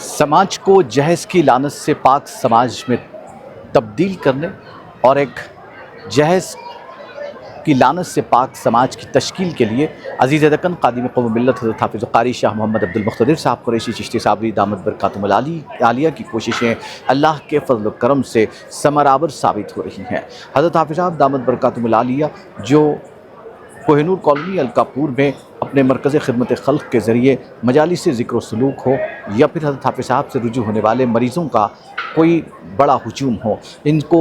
समाज को जहेज़ की लानत से पाक समाज में तब्दील करने और एक जहेज़ की लानत से पाक समाज की तश्कील के लिए अज़ीज़ दक्कन क़ादिम क़ौम मिल्लत हज़रत हाफ़िज़ क़ारी शाह मोहम्मद अब्दुल मुक़्तदिर साहब कुरैशी चिश्ती साबरी दामत बरकातुहुल आलिया की कोशिशें अल्लाह के फ़ज़ल व करम से समरावर साबित हो रही हैं। हज़रत हाफ़िज़ साहब दामत बरकातुहुल आलिया जो कोहिनूर कॉलोनी अलकापुर में अपने मरकज़ ख़िदमत ख़ल्क़ के ज़रिए मजालिस ज़िक्र व सलूक हो या फिर हज़रत हाफ़िज़ साहब से रुजू होने वाले मरीज़ों का कोई बड़ा हुजूम हो, इनको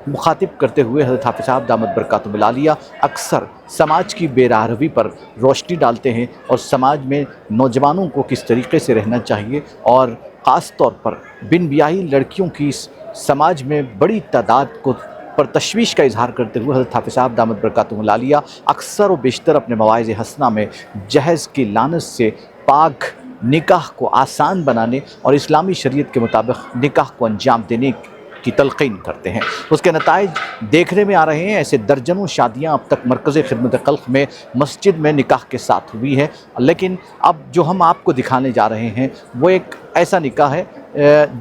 मुखातिब करते हुए हज़रत हाफ़िज़ साहब दामत बरकातुहुल आलिया अक्सर समाज की बेराहरवी पर रोशनी डालते हैं और समाज में नौजवानों को किस तरीक़े से रहना चाहिए और ख़ास तौर पर बिन ब्याही लड़कियों की समाज में बड़ी तादाद को पर तशवीश का इजहार करते हुए हज़रत हाफ़िज़ साहब दामत बरकातुहुल आलिया अक्सर व बेशतर अपने मवाइज़ हसना में जहेज़ की लानत से पाक निकाह को आसान बनाने और इस्लामी शरीयत के मुताबिक निकाह को अंजाम देने की तलक़ीन करते हैं। उसके नताइज देखने में आ रहे हैं। ऐसे दर्जनों शादियां अब तक मरकज़ ख़िदमत ख़ल्क़ में मस्जिद में निकाह के साथ हुई है, लेकिन अब जो हम आपको दिखाने जा रहे हैं वो एक ऐसा निकाह है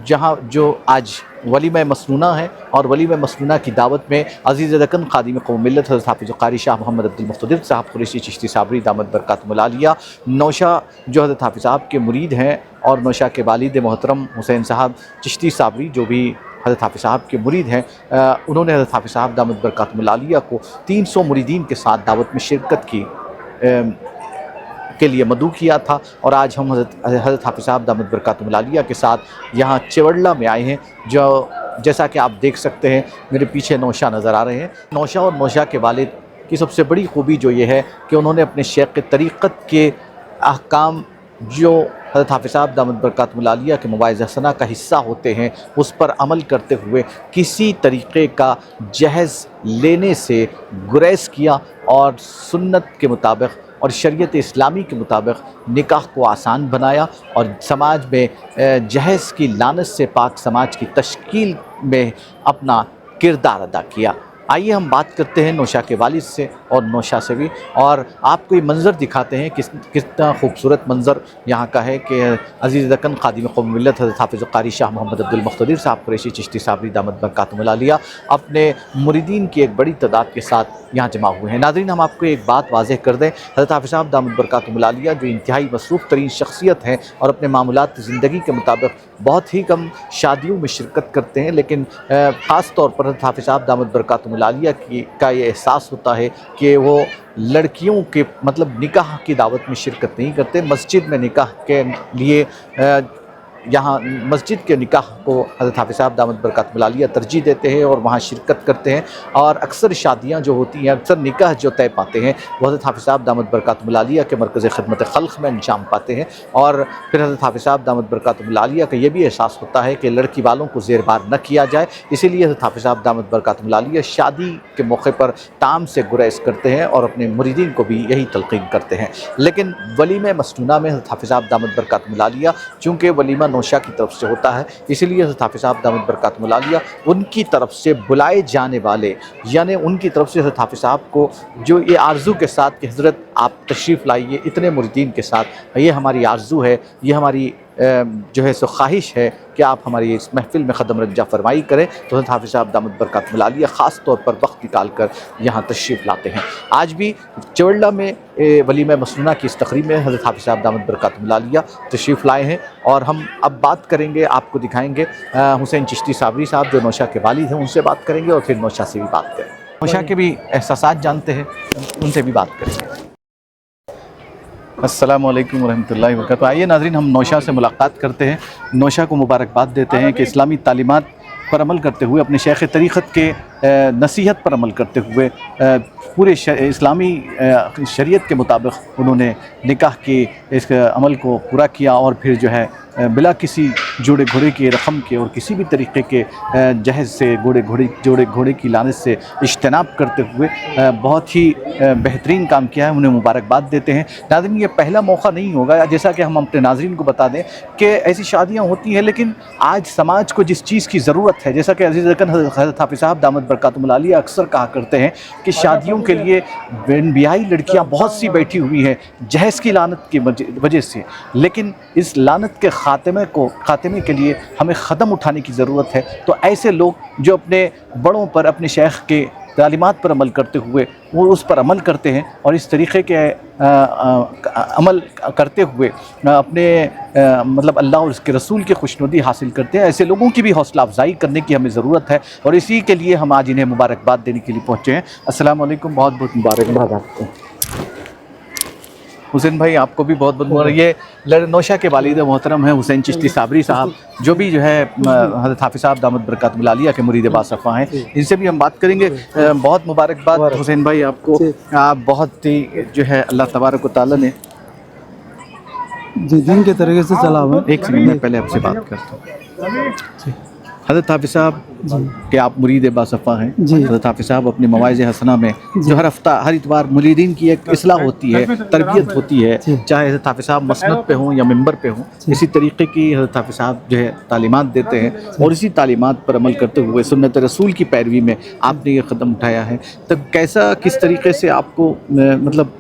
जहां जो आज वलीमा मसनूना है और वलीमा मसनूना की दावत में अज़ीज़ दक्कन ख़ादिम क़ौम मिल्लत हज़रत हाफ़िज़ क़ारी शाह मोहम्मद अब्दुल मुक़्तदिर साहब कुरैशी चिश्ती साबरी दामत बरकातुहुल आलिया नौशा जो हज़रत हाफ़िज़ साहब के मुरीद हैं और नौशा के वालिद मोहतरम हुसैन साहब चिश्ती साबरी जो भी हज़रत हाफ़िज़ साहब के मुरीद हैं, उन्होंने हज़रत हाफ़िज़ साहब दामत बरकातुहुल आलिया को 300 मुरीदीन के साथ दावत में शिरकत की के लिए मदऊ किया था। और आज हम हज़रत हाफ़िज़ साहब दामत बरकातुहुल आलिया के साथ यहाँ चेवड़ला में आए हैं। जो जैसा कि आप देख सकते हैं मेरे पीछे नौशा नज़र आ रहे हैं। नौशा और नौशा के वालिद की सबसे बड़ी खूबी जो ये है कि उन्होंने अपने शेख तरीक़त के अहकाम जो हज़रत हाफ़िज़ साहब दामत बरकातुहुल आलिया के मवाइज़ हसना का हिस्सा होते हैं उस पर अमल करते हुए किसी तरीक़े का जहेज़ लेने से गुरेज़ किया और सुन्नत के मुताबिक और शरीयत इस्लामी के मुताबिक निकाह को आसान बनाया और समाज में जहेज़ की लानत से पाक समाज की तश्कील में अपना किरदार अदा किया। आइए हम बात करते हैं नौशा के वालिद से और नौशा से भी, और आपको ये मंज़र दिखाते हैं कितना खूबसूरत मंज़र यहाँ का है कि अज़ीज़ दक्कन ख़ादिम क़ौम मिल्लत हज़रत हाफ़िज़ क़ारी शाह मोहम्मद अब्दुल मुक़्तदिर साहब कुरैशी चिश्ती साबरी दामत बरकातुहुल आलिया अपने मुरीदीन की एक बड़ी तादाद के साथ यहाँ जमा हुए हैं। नाज़रीन, हम आपको एक बात वाज़ेह कर दें, हज़रत हाफ़िज़ साहब दामत बरकातुहुल आलिया जो इंतहाई मसरूफ़ तरीन शख्सियत हैं और अपने मामूलात ज़िंदगी के मुताबिक बहुत ही कम शादियों में शिरकत करते हैं, लेकिन ख़ास तौर पर हज़रत हाफ़िज़ साहब दामत बरकातुहुल आलिया का ये एहसास होता है कि वो लड़कियों के मतलब निकाह की दावत में शिरकत नहीं करते। मस्जिद में निकाह के लिए यहाँ मस्जिद के निकाह को हज़रत हाफ़िज़ साहब दामत बरकातुहुल आलिया तरजीह देते हैं और वहाँ शिरकत करते हैं। और अक्सर शादियाँ जो होती हैं, अक्सर निकाह जो तय पाते हैं वो हज़रत हाफ़िज़ साहब दामत बरकातुहुल आलिया के मरकज़ ख़िदमत ख़ल्क़ में अंजाम पाते हैं। और फिर हज़रत हाफ़िज़ साहब दामत बरकातुहुल आलिया का ये भी एहसास होता है कि लड़की वालों को ज़ेरबार न किया जाए, इसीलिए हज़रत हाफ़िज़ साहब दामत बरकातुहुल आलिया शादी के मौके पर ताम से गुरेज़ करते हैं और अपने मुरीदीन को भी यही तलक़ीन करते हैं। लेकिन वलीमा मसनूना में हज़रत हाफ़िज़ साहब दामत बरकातुहुल आलिया चूँकि वलीमा नौशा की तरफ से होता है, इसीलिए हज़रत हाफ़िज़ साहब दामत बरकातुहुल आलिया उनकी तरफ से बुलाए जाने वाले यानी उनकी तरफ से हज़रत हाफ़िज़ साहब को जो ये आरज़ू के साथ कि हज़रत आप तशरीफ़ लाइए इतने मुरीदीन के साथ, ये हमारी आरज़ू है, ये हमारी जो है सो ख्वाहिश है कि आप हमारी इस महफ़िल में क़दम रंजा फरमाई करें, तो हज़रत हाफ़िज़ साहब दामत बरकातुहुल आलिया ख़ास तौर पर वक्त निकाल कर यहाँ तशरीफ़ लाते हैं। आज भी चेवड़ला में वलीमा मसनूना की इस तक़रीब में हज़रत हाफ़िज़ साहब दामत बरकातुहुल आलिया तशरीफ़ लाए हैं और हम अब बात करेंगे, आपको दिखाएँगे हुसैन चिश्ती साबरी साहब जो नौशा के वालिद हैं, उनसे बात करेंगे और फिर नौशा से भी बात करेंगे। नौशा के भी एहसासात जानते हैं, उनसे भी बात करेंगे। अस्सलामु अलैकुम वरहमतुल्लाहि वबरकातुहू। आइए नाज़रीन, हम नौशा से मुलाकात करते हैं, नौशा को मुबारकबाद देते हैं कि इस्लामी तालीमात पर अमल करते हुए अपने शेख तरीक़त के नसीहत पर अमल करते हुए पूरे इस्लामी शरीयत के मुताबिक उन्होंने निकाह के इस अमल को पूरा किया और फिर जो है बिला किसी जोड़े घोड़े के रक़म के और किसी भी तरीक़े के जहेज़ से जोड़े घोड़े की लानत से इज्तनाब करते हुए बहुत ही बेहतरीन काम किया है, उन्हें मुबारकबाद देते हैं। नाज़रीन, ये पहला मौका नहीं होगा, जैसा कि हम अपने नाज़रीन को बता दें कि ऐसी शादियाँ होती हैं, लेकिन आज समाज को जिस चीज़ की ज़रूरत है, जैसा कि अज़ीज़ दक्कन हज़रत हाफ़िज़ साहब दामत दामद बरकातुहुल आलिया अक्सर कहा करते हैं कि शादियों के लिए बेनबियाई लड़कियां बहुत सी बैठी हुई हैं जहेज़ की लानत की वजह से, लेकिन इस लानत के खात्मे के लिए हमें क़दम उठाने की ज़रूरत है। तो ऐसे लोग जो अपने बड़ों पर, अपने शेख के तालीमात पर अमल करते हुए वो उस पर अमल करते हैं और इस तरीक़े के अमल करते हुए अपने मतलब अल्लाह और उसके रसूल की खुशनुदी हासिल करते हैं, ऐसे लोगों की भी हौसला अफजाई करने की हमें ज़रूरत है और इसी के लिए हम आज इन्हें मुबारकबाद देने के लिए पहुँचे हैं। अस्सलाम वालेकुम, बहुत बहुत मुबारकबाद आपको। हुसैन भाई आपको भी बहुत बहुत मुबारक। ये नौशा के वालिद मोहतरम हैं हुसैन चिश्ती साबरी साहब, जो भी जो है हज़रत हाफिज़ साहब दामद बरकातुहुल आलिया के मुरीद बासफ़ा हैं, इनसे भी हम बात करेंगे। बहुत मुबारकबाद हुसैन भाई आपको, आप बहुत ही जो है अल्लाह तबारक व तआला ने दिन के तरीके से चला हुआ। एक सेकंड में पहले आपसे बात करता हूँ। हज़रत हाफिज़ साहब कि आप मुरीद बासफ़ा हैं, हज़रत हाफिज़ साहब अपनी मवाइज़ हसना में जो हर हफ्ता हर इतवार मुरीदीन की एक इस्लाह होती है, तरबियत होती है, चाहे हज़रत हाफिज़ साहब मसनद पे हों या मिंबर पे हों, इसी तरीक़े की हज़रत हाफिज़ साहब जो है तालीमात देते हैं और इसी तालीमात पर अमल करते हुए सुन्नत रसूल की पैरवी में आपने ये क़दम उठाया है। तब कैसा, किस तरीके से आपको मतलब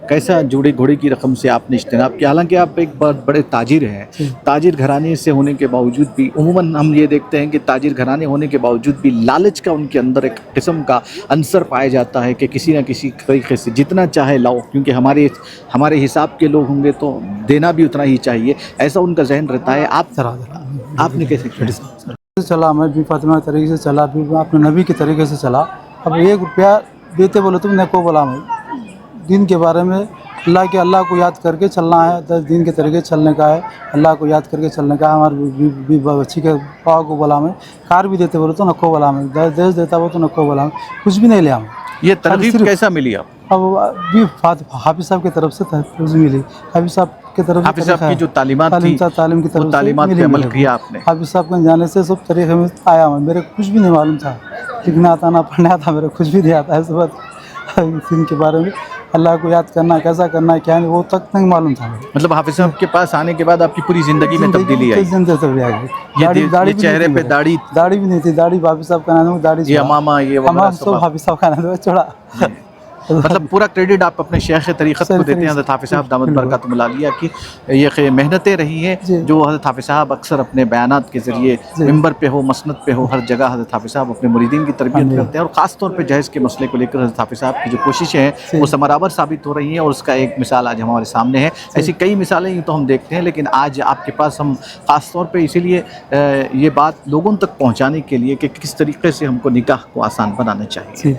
कैसा जोड़े घोड़े की रकम से आपने इज्तिनाब किया? हालांकि आप एक बहुत बड़े ताजिर हैं, ताजिर घराने से होने के बावजूद भी उमूमन हम ये देखते हैं कि ताजिर घराने होने के बावजूद भी लालच का उनके अंदर एक किस्म का अंसर पाया जाता है कि किसी न किसी तरीके से जितना चाहे लाओ, क्योंकि हमारे हिसाब के लोग होंगे तो देना भी उतना ही चाहिए, ऐसा उनका जहन रहता है। आपने कैसे चला? मैं भी फातिमा के तरीके से चला, भी अपने नबी के तरीके से चला। अब 1 रुपया देते बोले तुमने को बोला, मैं दीन के बारे में अल्लाह को याद करके चलना है, 10 दिन के तरीके चलने का है, अल्लाह को याद करके चलने का है। हमारे बच्ची के पाव को बोला, मैं कार भी देते बोले तो नको बोला, मैं देश देता वो तो नको बोला, कुछ भी नहीं लिया। मैं ये तरगीब कैसा मिली आप? अब भी हाफिज़ साहब की तरफ से मिली, हाफिज़ साहब की तरफ, हाफिज़ साहब की जो तालीमात थी, तालीम की तरफ तालीमात पे अमल किया आपने। हाफिज़ साहब के जाने से सब तरीके में आया मैं, मेरे कुछ भी नहीं मालूम था, लिखना आता ना पढ़ना आता, मेरे कुछ भी नहीं आता है। सब दिन के बारे में अल्लाह को याद करना, कैसा करना है क्या नहीं, वो तक नहीं मालूम था। मतलब हाफिज़ साहब के पास आने के बाद आपकी पूरी ज़िंदगी में तब्दीली आई? दाढ़ी चेहरे पे दाढ़ी भी नहीं थी, दाढ़ी हाफिज़ साहब का नाम, दाढ़ी ये अमामा ये वगैरह सब हाफिज़ साहब का नाम छोड़ा। मतलब पूरा क्रेडिट आप अपने शेख तरीक़त को देते हैं हज़रत हाफिज़ साहब दामद बरकातुहुल आलिया की। ये मेहनतें रही हैं जो हज़रत हाफिज़ साहब अक्सर अपने बयानात के ज़रिए मिंबर पे हो, मसनद पे हो, हर जगह हज़रत हाफिज़ साहब अपने मुरीदीन की तरबियत करते हैं और ख़ास तौर पे जहेज़ के मसले को लेकर हज़रत हाफिज़ साहब की जो कोशिशें हैं वो समरावर साबित हो रही हैं और उसका एक मिसाल आज हमारे सामने है। ऐसी कई मिसालें यूँ तो हम देखते हैं, लेकिन आज आपके पास हम ख़ास तौर पर इसीलिए ये बात लोगों तक पहुँचाने के लिए कि किस तरीके से हमको निकाह को आसान बनाना चाहिए।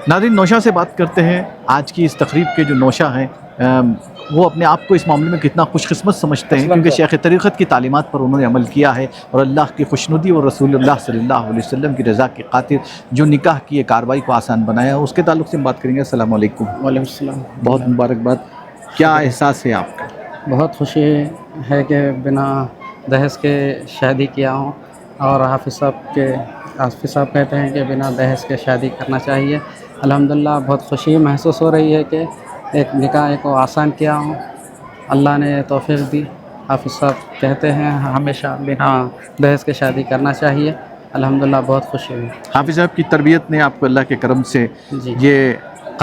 नाज़रीन, नौशा से बात करते हैं। आज की इस तकरीब के जो नौशा हैं वो अपने आप को इस मामले में कितना खुशकिस्मत समझते हैं, क्योंकि शेख तरीक़त की तालीमात पर उन्होंने अमल किया है और अल्लाह की खुशनुदी और रसूलुल्लाह सल्लल्लाहु अलैहि वसल्लम की रज़ा की खातिर जो निकाह की कार्रवाई को आसान बनाया, उसके ताल्लुक़ से हम बात करेंगे। अस्सलाम वालेकुम। वालेकुम सलाम। बहुत मुबारकबाद। क्या एहसास है आपका? बहुत खुशी है कि बिना दहेज के शादी किया हूँ और हाफिज़ साहब कहते हैं कि बिना दहेज के शादी करना चाहिए। अल्हम्दुलिल्लाह बहुत खुशी महसूस हो रही है कि एक निकाह को आसान किया हूँ, अल्लाह ने तौफीक दी। हाफिज़ साहब कहते हैं हमेशा बिना दहेज के शादी करना चाहिए। अल्हम्दुलिल्लाह बहुत खुशी हुई। हाफिज़ साहब की तरबियत ने आपको अल्लाह के करम से ये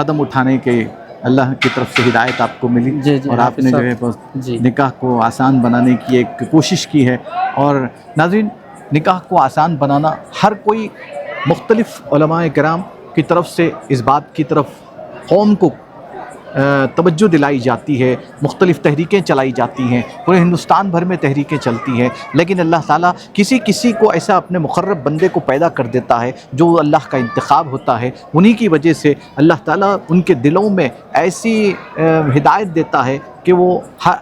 कदम उठाने के अल्लाह की तरफ से हिदायत आपको मिली और आपने जो है निकाह को आसान बनाने की एक कोशिश की है। और नाज़रीन, निकाह को आसान बनाना हर कोई मुख्तलिफ़ उलमाए किराम की तरफ से इस बात की तरफ कौम को तवज्जो दिलाई जाती है, मुख्तलिफ़ तहरीकें चलाई जाती हैं, पूरे हिंदुस्तान भर में तहरीकें चलती हैं, लेकिन अल्लाह ताला किसी किसी को ऐसा अपने मुक़र्रब बंदे को पैदा कर देता है जो अल्लाह का इंतखाब होता है। उन्हीं की वजह से अल्लाह ताला उनके दिलों में ऐसी हिदायत देता है कि वो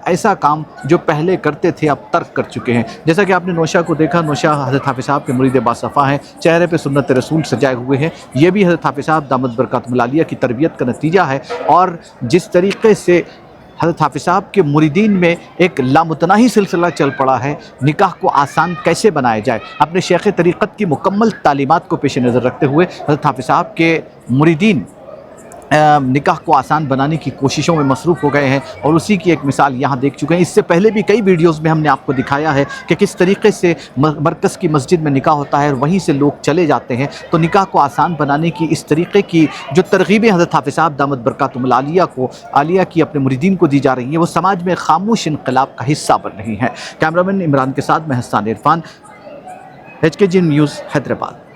ऐसा काम जो पहले करते थे अब तर्क कर चुके हैं। जैसा कि आपने नौशा को देखा, नौशा हज़रत हाफिज़ साहब के मुरीद बासफ़ा हैं, चेहरे पे सुन्नत रसूल सजाए हुए हैं। ये भी हज़रत हाफिज़ साहब दामद बरकातुहुल आलिया की तरबियत का नतीजा है। और जिस तरीक़े से हज़रत हाफिज़ साहब के मुरीदीन में एक लामुतनाही सिलसिला चल पड़ा है, निकाह को आसान कैसे बनाया जाए, अपने शेख तरीक़त की मुकम्मल तालीमात को पेश नज़र रखते हुए हज़रत हाफिज़ साहब के मुरीदीन نکاح کو آسان بنانے کی کوششوں میں مصروف ہو گئے ہیں اور اسی کی ایک مثال یہاں دیکھ چکے ہیں۔ اس سے پہلے بھی کئی ویڈیوز میں ہم نے آپ کو دکھایا ہے کہ کس طریقے سے مرکز کی مسجد میں نکاح ہوتا ہے اور وہیں سے لوگ چلے جاتے ہیں۔ تو نکاح کو آسان بنانے کی اس طریقے کی جو ترغیبیں حضرت حافظ صاحب دامت برکاتہم العالیہ کی اپنے مریدین کو دی جا رہی ہیں، وہ سماج میں خاموش انقلاب کا حصہ بن رہی ہیں۔ کیمرامین عمران کے ساتھ میں حسان عرفان، HKG نیوز حیدرآباد۔